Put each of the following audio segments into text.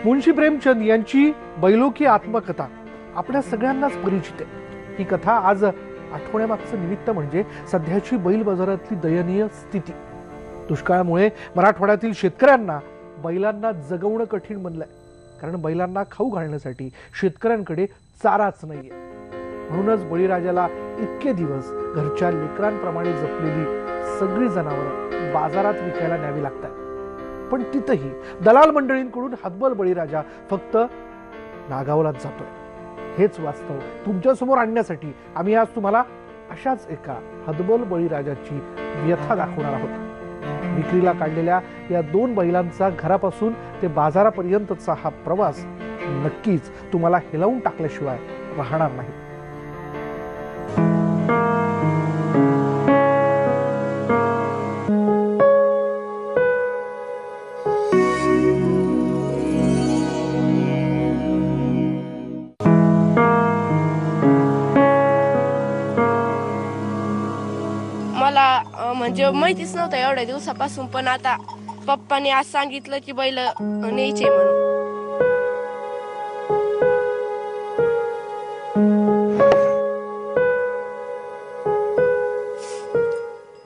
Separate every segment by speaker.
Speaker 1: मुंशी प्रेमचंद यांची बैलोकी आत्मकथा आपल्या सगळ्यांनाच परिचित आहे। ही कथा आज आठवण्यामागचं निमित्त म्हणजे सध्याची बैल बाजारातली दयनीय स्थिती। दुष्काळामुळे मराठवाड्यातील शेतकऱ्यांना बैलांना जगवणं कठीण बनलंय, कारण बैलांना खाऊ घालण्यासाठी शेतकऱ्यांकडे चाराच नाहीये। म्हणूनच बळीराजाला इतके दिवस घरच्या लेकरांप्रमाणे जपलेली सगळी जनावरं बाजारात विकायला न्यावी लागतात। पण तिथेही दलाल मंडळींकडून हतबल बळीराजा फक्त नागावलाच जातोय। हेच वास्तव तुमच्या समोर आणण्यासाठी आम्ही आज तुम्हाला अशाच एका हतबल बळीराजाची व्यथा दाखवणार आहोत। विक्रीला काढलेल्या या दोन बैलांचा घरापासून ते बाजारापर्यंतचा हा प्रवास नक्कीच तुम्हाला हेलावून टाकल्याशिवाय राहणार नाही।
Speaker 2: मला म्हणजे माहितीच नव्हतं एवढ्या दिवसापासून, पण आता पप्पाने आज सांगितलं की बैल न्यायचे म्हणून।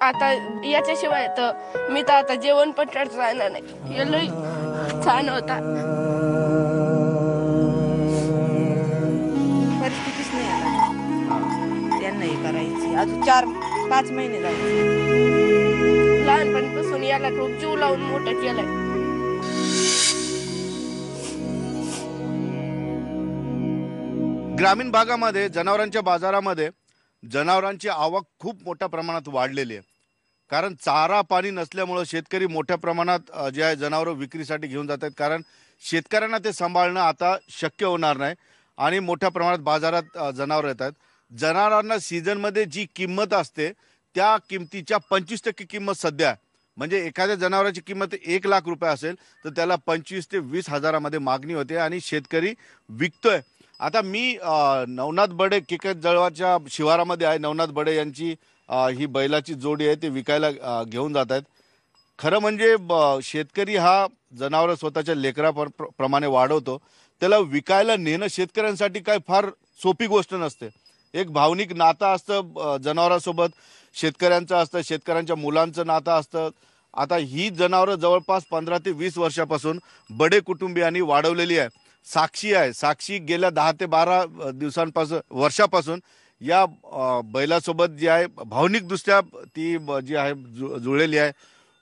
Speaker 2: आता याच्याशिवाय तर मी तर आता जेवण पण राहणार नाही। हे लय छान होता।
Speaker 3: परिस्थितीच नाही आता त्यांनाही करायची। अजून 4-5 महिने जायचे।
Speaker 2: लहानपणापासून याला खूप जीव लावून मोठं केलंय।
Speaker 4: ग्रामीण भागामध्ये जनावरांच्या बाजारामध्ये जनावरांची आवक खूप मोठ्या प्रमाणात वाढलेली आहे, कारण चारा पाणी नसल्यामुळे शेतकरी मोठ्या प्रमाणात जे आहे जनावरं विक्रीसाठी घेऊन जात आहेत, कारण शेतकऱ्यांना ते सांभाळणं आता शक्य होणार नाही आणि मोठ्या प्रमाणात बाजारात जनावरं येतात। जनावरांना सीझनमध्ये जी किंमत असते त्या किमतीच्या 25% किंमत सध्या, म्हणजे एखाद्या जनावराची किंमत 1 लाख रुपये असेल तर त्याला 25 ते 20 हजारामध्ये मागणी होते आणि शेतकरी विकतोय। आता मी नवनाथ बडे किकत जळवाच्या शिवारामध्ये आहे। नवनाथ बडे यांची ही बैलाची जोडी आहे, ते विकायला घेऊन जात आहेत। खरं म्हणजे शेतकरी हा जनावर स्वतःच्या लेकराप्रमाणे वाढवतो, त्याला विकायला नेणं शेतकऱ्यांसाठी काय फार सोपी गोष्ट नसते। एक भावनिक नातं असतं जनावरांसोबत, शेतकऱ्यांचं असतं, शेतकऱ्यांच्या मुलांचं नातं असतं। आता ही जनावरं जवळपास 15 ते 20 वर्षापासून बडे कुटुंबियांनी वाढवलेली आहे। साक्षी आहे, साक्षी गेल्या 10 ते 12 वर्षापासून या बैलासोबत जी आहे भावनिकदृष्ट्या ती जी आहे जुळलेली आहे।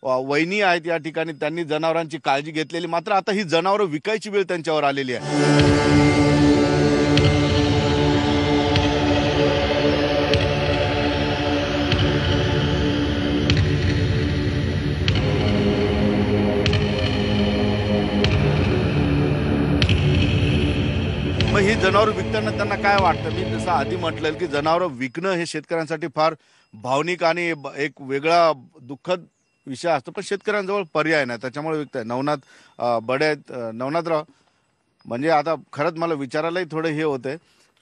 Speaker 4: वहिनी आहेत या ठिकाणी, त्यांनी जनावरांची काळजी घेतलेली, मात्र आता ही जनावरं विकायची वेळ त्यांच्यावर आलेली आहे। मग ही जनावरं विकताना त्यांना काय वाटतं? मी जसं आधी म्हटलं की जनावरं विकणं हे शेतकऱ्यांसाठी फार भावनिक आणि एक वेगळा दुःखद विषय असतो, पण शेतकऱ्यांजवळ पर्याय नाही, त्याच्यामुळे विकताय। नवनाथ बडे आहेत। नवनाथराव, म्हणजे आता खरंच मला विचारायलाही थोडं हे होतंय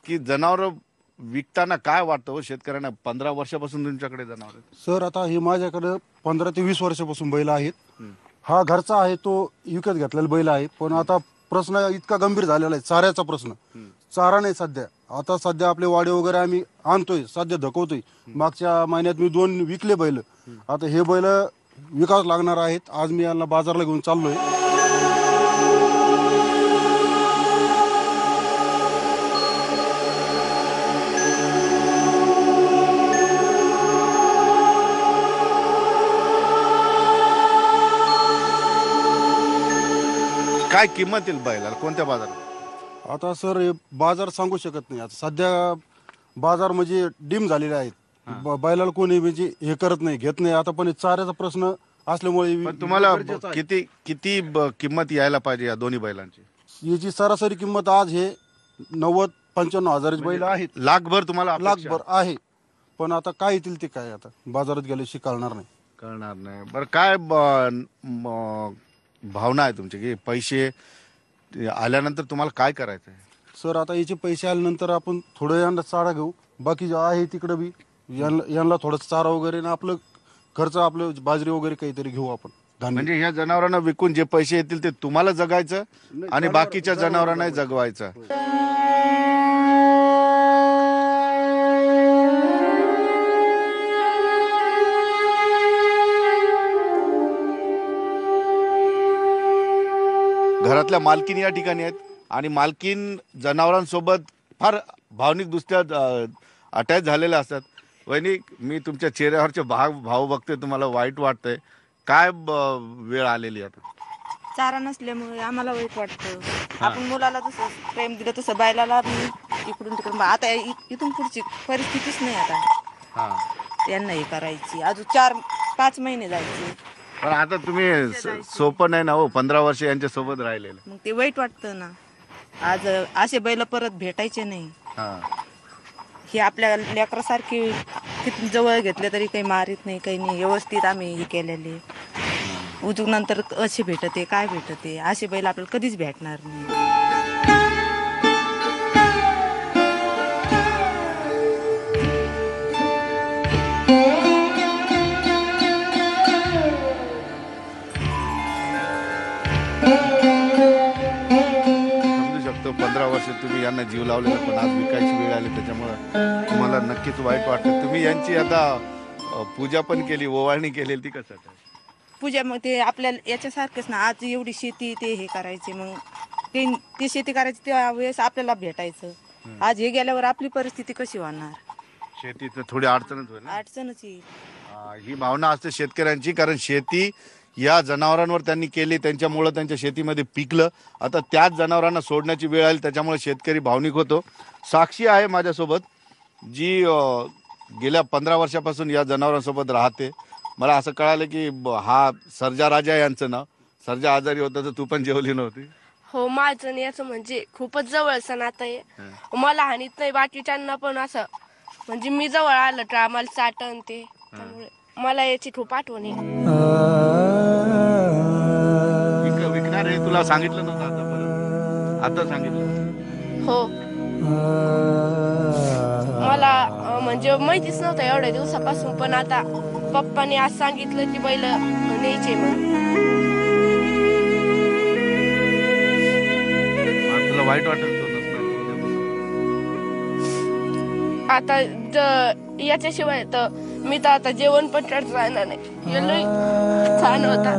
Speaker 4: की जनावरं विकताना काय वाटतं हो शेतकऱ्यांना? 15 वर्षापासून तुमच्याकडे जनावर आहेत?
Speaker 5: सर, आता हे माझ्याकडे 15 ते 20 वर्षापासून बैल आहेत। हा घरचा आहे, तो विकत घेतलेला बैल आहे। पण आता प्रश्न इतका गंभीर झालेला आहे, चाऱ्याचा प्रश्न। चारा नाही सध्या। आता सध्या आपले वाडे वगैरे आम्ही आणतोय, सध्या धकवतोय। मागच्या महिन्यात मी 2 विकले बैल। आता हे बैल विकास लागणार आहेत। आज मी यांना बाजारला घेऊन चाललोय।
Speaker 4: काय किंमत येईल बैलाला, कोणत्या बाजारात?
Speaker 5: आता सर, हे बाजार सांगू शकत नाही। आता सध्या बाजार म्हणजे डिम झालेले आहेत। बैलाला कोणी म्हणजे हे करत नाही, घेत नाही आता। पण चाऱ्याचा प्रश्न असल्यामुळे
Speaker 4: तुम्हाला किती किंमत यायला पाहिजे या दोन्ही बैलांची?
Speaker 5: याची सरासरी किंमत आज हे 90-95 हजाराची बैल आहेत।
Speaker 4: लाखभर तुम्हाला?
Speaker 5: लाखभर आहे, पण आता काय येतील ते काय आता बाजारात गेल्याशी कळणार
Speaker 4: नाही। बरं, काय भावना आहे तुमची की पैसे आल्यानंतर तुम्हाला काय करायचं आहे?
Speaker 5: सर, आता याचे पैसे आल्यानंतर आपण थोडं यांना चारा घेऊ, बाकी जे आहे तिकडे बी यांना थोडं चारा वगैरे ना आपलं खर्च, आपलं बाजरी वगैरे काहीतरी घेऊ आपण। धान्य.
Speaker 4: म्हणजे ह्या जनावरांना विकून जे पैसे येतील ते तुम्हाला जगायचं आणि बाकीच्या जनावरांना जगवायचं. घरातल्या मालकीन या ठिकाणी आहेत आणि मालकीन जनावरांसोबत फार भावनिकदृष्ट्या अटॅच झालेल्या असतात. वहिनी, मी तुमच्या चेहऱ्यावरचे भाव बघते, तुम्हाला वाईट वाटतंय. काय वेळ आलेली आता?
Speaker 3: चारा नसल्यामुळे आम्हाला वाईट वाटतं. आपण मुलाला जसं प्रेम दिलं तसं बैलाला इकडून तिकडून आता इथून पुढची परिस्थितीच नाही आता यांना हे करायची. अजून 4-5 महिने जायचे.
Speaker 4: पण आता तुम्ही सोपं नाही ना हो, 15 वर्ष यांच्या सोबत राहिलेलं.
Speaker 3: मग ते वाईट वाटतं ना. आज असे बैल परत भेटायचे नाही. हे आपल्या लेकरासारखे किती जवळ घेतले तरी काही मारित नाही, काही नाही. व्यवस्थित आम्ही हे केलेले. उजूक नंतर असे भेटते काय भेटते, असे बैल आपल्याला कधीच भेटणार नाही.
Speaker 4: समजू शकतो 15 वर्ष तुम्ही यांना जीव लावलेला, पण आज विकायची वेळ आली त्याच्यामुळे तुम्हाला नक्कीच वाईट वाटतं. तुम्ही यांची आता पूजा पण केली, ओवाळणी केलेली, ती कसं?
Speaker 3: पूजा मग ते आपल्या याच्यासारखंच ना. आज एवढी शेती ते हे करायचे, मग ते शेती करायची त्या वेळेस आपल्याला भेटायचं. आज हे गेल्यावर आपली परिस्थिती कशी होणार?
Speaker 4: शेतीत थोडी अडचणच होईल ना?
Speaker 3: अडचणच येईल.
Speaker 4: ही भावना असते शेतकऱ्यांची, कारण शेती या जनावरांवर त्यांनी केली, त्यांच्यामुळं त्यांच्या शेतीमध्ये पिकलं. आता त्याच जनावरांना सोडण्याची वेळ आली, त्याच्यामुळे शेतकरी भावनिक होतो. साक्षी आहे माझ्यासोबत, जी गेल्या 15 वर्षापासून या जनावरांसोबत राहते. मला असं कळालं की हा सर्जा राजा यांचं नाव. सर्जा आजारी होता तर तू पण जेवली नव्हती.
Speaker 2: हो, माझं आणि याचं म्हणजे खूपच जवळचं नातं आहे. मला हानीत नाही, बाकीच्यांना पण असं म्हणजे मी जवळ आलं तर आम्हाला चाटण ते, त्यामुळे मला याची खूप आठवण आहे.
Speaker 4: विकणार हे तुला सांगितलं नव्हतं आतापर्यंत? आता सांगितलं?
Speaker 2: हो, मला म्हणजे माहितीच नव्हतं एवढ्या दिवसापासून, पण आता पप्पाने आज सांगितलं की बैल न्यायचे म्हणून.
Speaker 4: तुला वाईट वाटत
Speaker 2: आता याच्याशिवाय तर मी तर आता जेवण पण करत राहणार नाही. हे लई छान होता.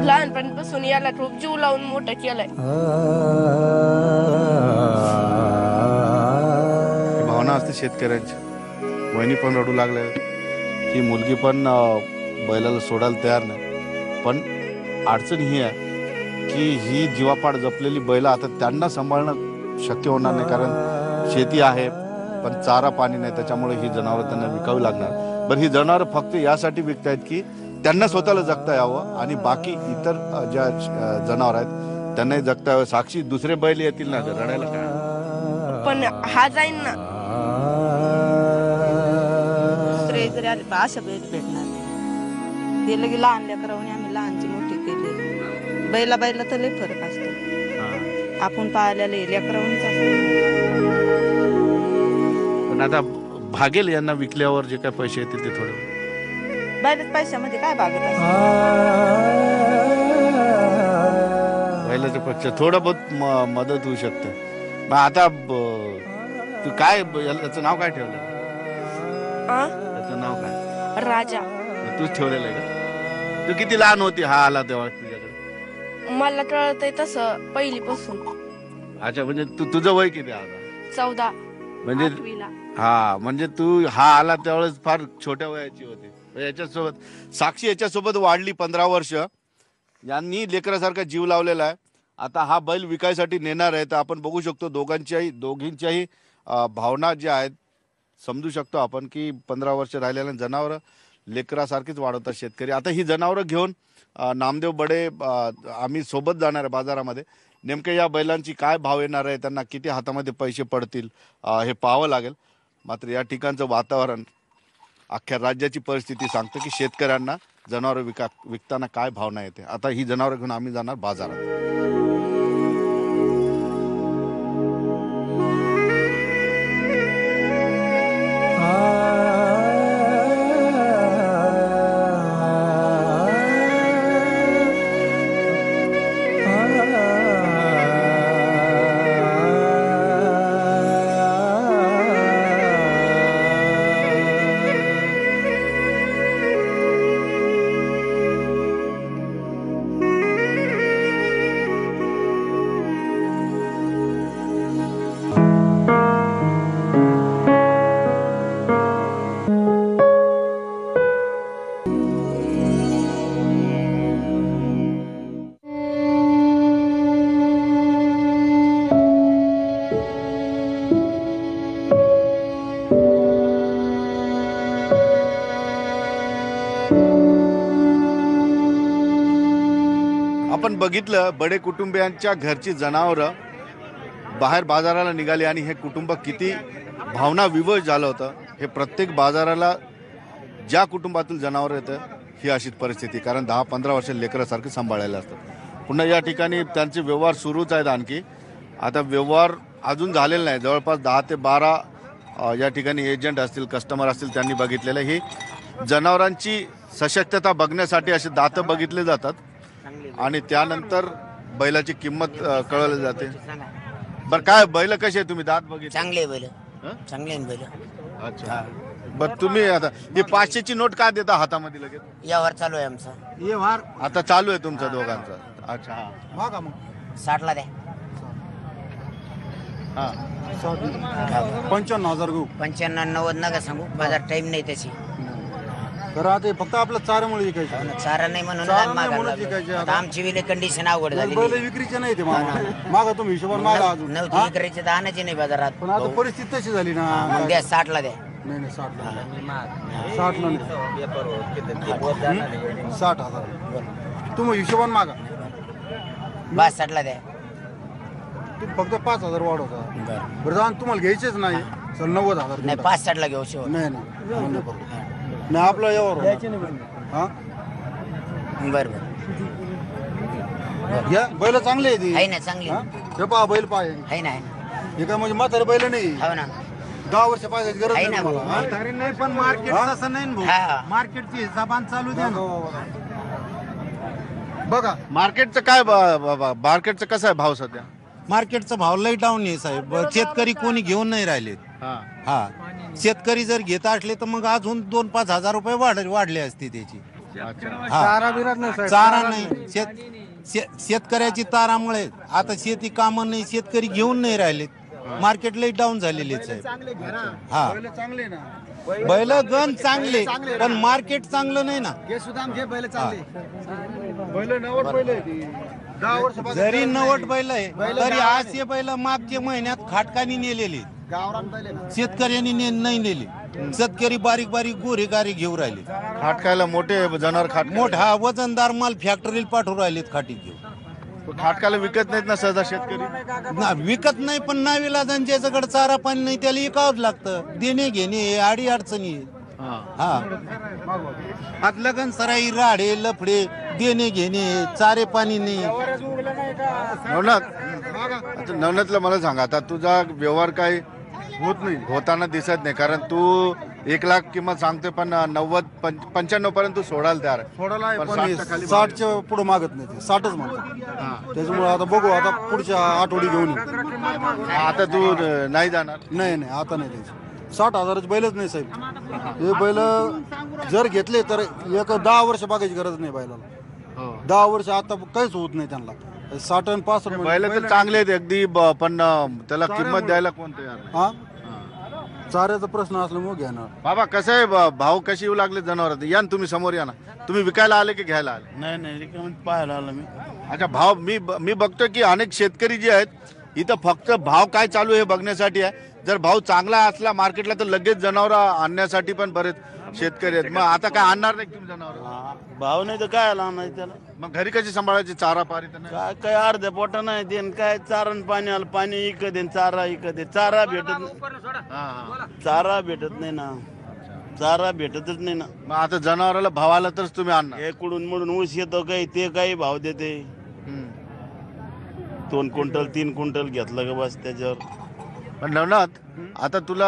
Speaker 2: लहानपणापासून याला खूप जीव लावून मोठं केलंय.
Speaker 4: भावना असते शेतकऱ्यांची. वहिनी पण रडू लागल्या, ही मुलगी पण बैलाला सोडायला तयार नाही. पण अडचण ही आहे की ही जीवापाड जपलेली बैल आता त्यांना सांभाळणं शक्य होणार नाही, कारण शेती आहे पण चारा पाणी नाही, त्याच्यामुळे ही जनावरं त्यांना विकावी लागणार. बरं, ही जनावरं फक्त यासाठी विकतायत की त्यांना स्वतःला जगता यावं आणि बाकी इतर ज्या जनावर आहेत त्यांनाही जगता यावं. साक्षी, दुसरे बैल येतील ना रडायला काय?
Speaker 2: पण हा जाईन ना.
Speaker 3: दुसरे जरी आले अशा बैल भेटणार नाही. ते लगे लहान लेकरावून आम्ही लहानची मोठी केली. बैला तर लय फरक असतो. आपण पाहिलेलं लेकरावूनच असतो.
Speaker 4: पण आता भागेल यांना विकल्यावर जे काय पैसे येतील ते थोडे.
Speaker 3: बैलाच पैशामध्ये काय भागत असतं?
Speaker 4: बैलाच्या पक्ष थोडं बहुत मदत होऊ शकते. मग आता तू काय याचं नाव काय ठेवलं? त्याचं नाव काय?
Speaker 2: राजा.
Speaker 4: तूच ठेवलेलं आहे का? तू किती लहान होती हा आला तेव्हा तुझ्याकडे?
Speaker 2: मला कळतंय तसं पहिलीपासून.
Speaker 4: अच्छा, म्हणजे तुझं वय किती आता?
Speaker 2: 14.
Speaker 4: म्हणजे
Speaker 2: 8वीला.
Speaker 4: हा, म्हणजे तू हा आला त्यावेळेस फार छोट्या वयाची होती. याच्यासोबत साक्षी याच्यासोबत वाढली 15 वर्ष. यांनी लेकरासारखा जीव लावलेला आहे. आता हा बैल विकायसाठी नेणार आहे, तर आपण बघू शकतो दोघींच्याही भावना ज्या आहेत समजू शकतो आपण की 15 वर्ष राहिलेल्या जनावरं लेकरासारखीच वाढवतात शेतकरी. आता ही जनावरं घेऊन नामदेव बडे आम्ही सोबत जाणार आहे बाजारामध्ये. नेमके या बैलांची काय भाव येणार आहे, त्यांना किती हातामध्ये पैसे पडतील हे पाहावं लागेल. मात्र या ठिकाणचं वातावरण अख्ख्या राज्याची परिस्थिती सांगतं की शेतकऱ्यांना जनावरं विकताना काय भावना येते. आता ही जनावरं घेऊन आम्ही जाणार बाजारात. आपण बघितलं बडे कुटुंबियांच्या घरची जनावरं बाहेर बाजाराला निघाली आणि हे कुटुंब किती भावना विवश झालं होतं. हे प्रत्येक बाजाराला ज्या कुटुंबातील जनावर येतं ही अशीच परिस्थिती, कारण 10-15 वर्ष लेकरासारखे सांभाळायला असतात. पुन्हा या ठिकाणी त्यांचे व्यवहार सुरूच आहेत. आणखी आता व्यवहार अजून झालेला नाही. जवळपास 10 ते 12 या ठिकाणी एजंट असतील, कस्टमर असतील, त्यांनी बघितलेलं. ही जनावरांची सशक्तता बघण्यासाठी असे दातं बघितले जातात आणि त्यानंतर बैलाची किंमत कळवली जाते. बरं, काय बैल कसे आहे? तुम्ही दात बघितले?
Speaker 6: चांगले बैल, चांगले बैल.
Speaker 4: अच्छा, बरं तुम्ही आता ही 500ची नोट का देता हातामध्ये लगेच?
Speaker 6: यावर चालू आहे आमचा.
Speaker 5: व्यवहार
Speaker 4: आता चालू आहे तुमच्या दोघांचा. अच्छा,
Speaker 5: मागा मग
Speaker 6: 60ला द्या.
Speaker 4: हा
Speaker 5: 95,000 घेऊ.
Speaker 6: 95-90 नका सांगू, बाजार टाइम नाही त्याची.
Speaker 5: तर आता हे फक्त आपलं चाऱ्यामुळे विकायचं.
Speaker 6: चारा नाही म्हणून
Speaker 5: चारा
Speaker 6: नाही
Speaker 5: नाही
Speaker 6: मागायला
Speaker 5: म्हणून विकायचे
Speaker 6: लागलो.
Speaker 5: आता.
Speaker 6: आता आमची विले कंडिशन अवघड झाली.
Speaker 5: बैल विक्रीचे नाही ते मागा तुम्ही हिशोबाने मागा अजून.
Speaker 6: नव्हती विक्रीची तर आणायची नाही बाजारात.
Speaker 5: पण आता परिस्थिती तशी झाली ना.
Speaker 6: मग द्या 60ला द्या.
Speaker 5: नाही 60ला नाही. 60,000 तुम्ही हिशोबाने मागा.
Speaker 6: 62ला द्या.
Speaker 5: तुम्ही फक्त 5,000 वाढवता. बरं जाऊन तुम्हाला घ्यायचेच नाही. चल 90,000
Speaker 6: नाही 65ला घेऊ शेवट.
Speaker 5: नाही आपलं यावर हा
Speaker 6: बरं
Speaker 5: घ्या. बैल चांगले आहे ती.
Speaker 6: आहे ना चांगली.
Speaker 5: हे पहा बैल पाय
Speaker 6: आहे ना.
Speaker 5: हे काय म्हणजे म्हातारे बैल नाही.
Speaker 6: हो ना.
Speaker 5: 10 वर्ष पाहिजे गरज
Speaker 6: आहे
Speaker 5: नाही
Speaker 6: ना.
Speaker 5: मला. हा?
Speaker 7: नाही पण मार्केट तसं नाही ना
Speaker 6: हा.
Speaker 7: भाऊ. मार्केटची हिसाबान चालू द्या ना.
Speaker 5: बघा
Speaker 4: मार्केटचं काय मार्केटचं कसं आहे भाव सध्या?
Speaker 7: मार्केटचा भाव लई डाऊन आहे साहेब. शेतकरी कोणी घेऊन नाही राहिले. हा शेतकरी जर घेत असले तर मग अजून 2-5 हजार रुपये वाढले असते त्याची. हा. चारा नाही. शेतकऱ्याची तारामुळे आता शेती कामं नाही, शेतकरी घेऊन नाही राहिले. मार्केट लई डाऊन झालेले साहेब. हा
Speaker 5: बैल चांगले ना.
Speaker 7: बैल गण चांगले पण मार्केट चांगलं नाही ना.
Speaker 5: बैल नवट बैल आहे ती. 10 वर्ष
Speaker 7: जरी 90 बैल आहे तरी असे बैल मागच्या महिन्यात खाटकानी नेलेले. शेतकऱ्यांनी नाही नेले. शेतकरी बारीक बारीक गोरे गारी घेऊन राहिले.
Speaker 4: खाटकायला मोठे जनावर
Speaker 7: मोठा वजनदार माल फॅक्टरीला पाठवून राहिलेत खाटी घेऊन.
Speaker 4: खाटकायला विकत नाहीत ना सहजा शेतकरी.
Speaker 7: ना विकत नाही पण नाविलाजान ज्याच्याकडे चारा पाणी नाही त्याला विकावंच लागतं. देणे घेणे आडी अडचणी. हा आतलगन सराई राडे लफडे देणे घेणे चारे पाणी नाही.
Speaker 4: नवनाथला मला सांगा, आता तुझा व्यवहार काही होताना दिसत नाही, कारण तू 1 लाख किंमत सांगते पण 90-95 पर्यंत तू सोडायला तयार आहे.
Speaker 5: सोडायला आहे,
Speaker 4: पण
Speaker 5: पण
Speaker 4: 60 च्या खाली
Speaker 5: 60च्या पुढे मागत नाही ते. 60च म्हणतात. त्याच्यामुळे आता बघू, आता पुढच्या आठवडी घेऊन येऊ.
Speaker 4: आता तू नाही जाणार?
Speaker 5: नाही आता नाही द्यायचं. 60,000च बैलच नाही साहेब. हे बैल जर घेतले तर एक 10 वर्ष बघायची गरज नाही बैलाला. 10 वर्ष आता काहीच होत नाही त्यांना. 60 आणि 65
Speaker 4: बैल तर चांगले आहेत अगदी, पण त्याला किंमत द्यायला कोण तयार नाही.
Speaker 5: हा चाऱ्याचा प्रश्न असल्यामुळे घेणार.
Speaker 4: बाबा कसं आहे, भाव कसे येऊ लागले जनावर? या ना तुम्ही समोर, या ना. तुम्ही विकायला आले की घ्यायला आले?
Speaker 7: नाही पाहायला आलो मी.
Speaker 4: अच्छा, भाव मी बघतोय की अनेक शेतकरी जे आहेत इथं फक्त भाव काय चालू आहे बघण्यासाठी आहे. जर भाव चांगला असला मार्केटला तर लगेच जनावर आणण्यासाठी पण बरेच शेतकरी आहेत. मग आता काय आणणार नाही तुम्ही जनावर?
Speaker 8: भाव नाही तर काय आणायचं त्याला?
Speaker 4: मग घरी कशी सांभाळायची? चारा पारी तर नाही?
Speaker 8: काय काय अर्ध्या पोटा नाही देन, काय चारण पाणी आलं, पाणी इकत देन, चारा इकत दे. चारा भेटत नाही. चारा भेटत नाही ना. चारा भेटतच नाही ना.
Speaker 4: मग आता जनावराला भाव आला तरच तुम्ही आणणार?
Speaker 8: हे कुडून म्हणून ऊस येतो काही ते काही भाव देते. 2 क्विंटल 3 क्विंटल घेतलं का बस त्याच्यावर.
Speaker 4: पण नवनाथ, आता तुला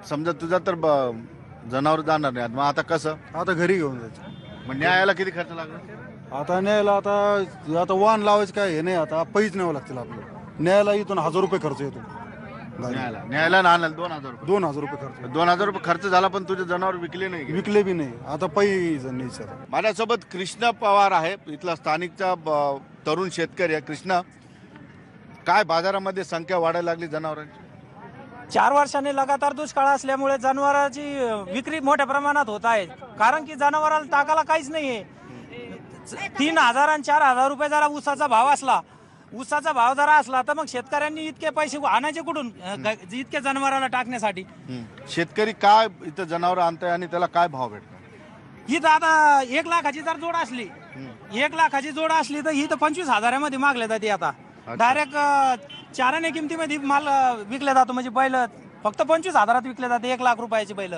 Speaker 4: समजा तुझा तर जनावर जाणार नाही, मग आता कसं?
Speaker 5: आता घरी घेऊन जायचं.
Speaker 4: मग न्यायाला किती खर्च लागला?
Speaker 5: आता न्यायला आता वाहन लावायचं काय हे नाही. आता पैसे न्यावं लागतील आपल्याला. न्यायला इथून 1000 रुपये खर्च येतो.
Speaker 4: न्यायाला ना आणायला 2,000 रुपये.
Speaker 5: 2,000 रुपये खर्च.
Speaker 4: 2,000 रुपये खर्च झाला, पण तुझे जनावर विकले नाही?
Speaker 5: विकले बी नाही. आता पैसे न्यायचे.
Speaker 4: माझ्यासोबत कृष्ण पवार आहे, इथला स्थानिकचा तरुण शेतकरी आहे. कृष्ण, काय बाजारामध्ये संख्या वाढायला लागली जनावरांची?
Speaker 9: 4 वर्षांनी लगातार दुष्काळ असल्यामुळे जनावरांची विक्री मोठ्या प्रमाणात होत आहे. कारण की जनावराला टाकायला काहीच नाहीये. 3,000 आणि 4,000 रुपये जरा ऊसाचा भाव असला, तर मग शेतकऱ्यांनी इतके पैसे आणायचे कुठून इतके जनावराला टाकण्यासाठी?
Speaker 4: शेतकरी काय इथं जनावर आणताय आणि त्याला काय भाव भेटतो?
Speaker 9: इथं आता 1 लाखाची जर जोड असली 1 लाखाची जोड असली तर ही तर 25,000 मागल्या जाते आता डायरेक्ट चाराने किमतीमध्ये माल विकला जातो. म्हणजे बैल फक्त 25,000 विकले जाते 1 लाख रुपयाची बैल.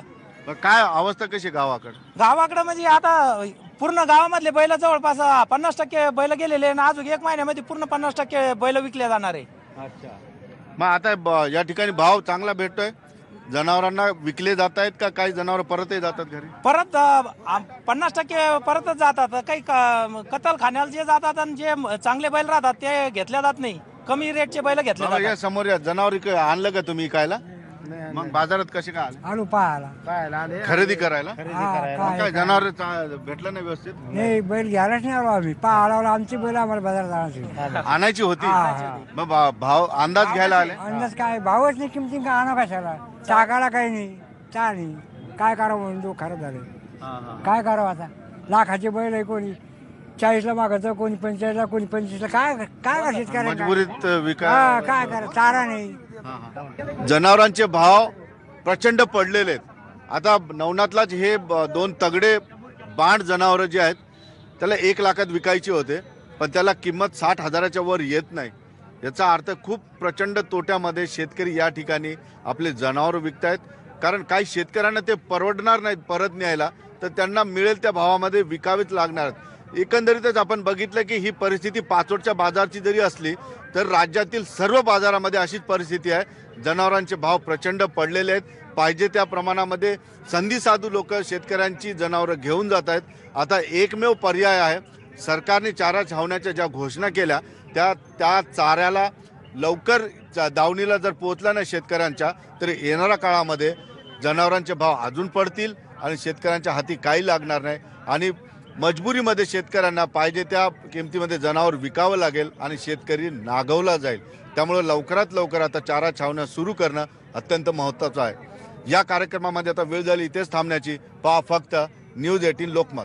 Speaker 4: काय अवस्था कशी
Speaker 9: गावाकडे म्हणजे आता पूर्ण गावामधले बैल जवळपास 50% बैल गेलेले आणि अजून 1 महिन्यामध्ये पूर्ण 50% बैल विकले जाणार आहे.
Speaker 4: अच्छा, मग आता या ठिकाणी भाव चांगला भेटतोय, जनावरांना विकले जात आहेत का? काही जनावर परतही जातात घरी?
Speaker 9: परत 50% परतच जातात. काही कत्तलखान्याला जे जातात आणि जे चांगले बैल राहतात ते घेतले जात नाही. कमी रेटचे बैल घेतले
Speaker 4: बाबा, या
Speaker 9: जातात.
Speaker 4: समोर या जनावर आणलं का तुम्ही इकायला? मग बाजारात कसे काय आले?
Speaker 10: आलू पाहायला
Speaker 4: खरेदी करायला? मग काय जनावर भेटलं नाही व्यवस्थित?
Speaker 10: नाही, बैल घ्यायलाच नाही आलो आम्ही. पाहायला आमची बैल आम्हाला बाजारात आणायची.
Speaker 4: आणायची होती, मग भाव अंदाज घ्यायला आले?
Speaker 10: अंदाज काय भावच नाही, किमती का आणा कशाला? टाकायला काही नाही, चहा नाही. काय करावं म्हणून तो खराब झाले. काय करावं आता? लाखाचे बैल आहे, कोणी 40ला मागायचं, कोणी 45ला, कोणी 25ला. काय काय का शेतकऱ्यांना?
Speaker 4: मजबुरीत
Speaker 10: काय करा, चारा नाही.
Speaker 4: जनावरांचे भाव प्रचंड पडलेले आहेत. आता नवनाथलाच हे 2 तगडे बांड जनावर जे आहेत त्याला 1 लाखात विकायचे होते, पण त्याला किंमत 60,000च्या वर येत नाही. याचा अर्थ खूप प्रचंड तोट्यामध्ये शेतकरी या ठिकाणी आपले जनावर विकतायत. कारण काही शेतकऱ्यांना ते परवडणार नाहीत परत न्यायला, तर त्यांना मिळेल त्या भावामध्ये विकावेच लागणार. एकंदरीतच आपण बघितलं की ही परिस्थिती पाचोडच्या बाजारची जरी असली तर राज्यातील सर्व बाजारामध्ये अशीच परिस्थिती आहे. जनावरांचे भाव प्रचंड पडलेले आहेत. पाहिजे त्या प्रमाणामध्ये संधी साधू लोक शेतकऱ्यांची जनावरं घेऊन जात आहेत. आता एकमेव पर्याय आहे, सरकारने चारा छावण्याच्या ज्या घोषणा केल्या त्या चाऱ्याला लवकर दावणीला जर पोहोचला नाही शेतकऱ्यांच्या, तर येणाऱ्या काळामध्ये जनावरांचे भाव अजून पडतील आणि शेतकऱ्यांच्या हाती काही लागणार नाही आणि मजबुरीमध्ये शेतकऱ्यांना पाहिजे त्या किमतीमध्ये जनावर विकावं लागेल आणि शेतकरी नागवला जाईल. त्यामुळे लवकरात लवकर आता चारा छावण्या सुरू करणं अत्यंत महत्त्वाचं आहे. या कार्यक्रमामध्ये आता वेळ झाली इथेच थांबण्याची. पहा फक्त न्यूज 18 लोकमत.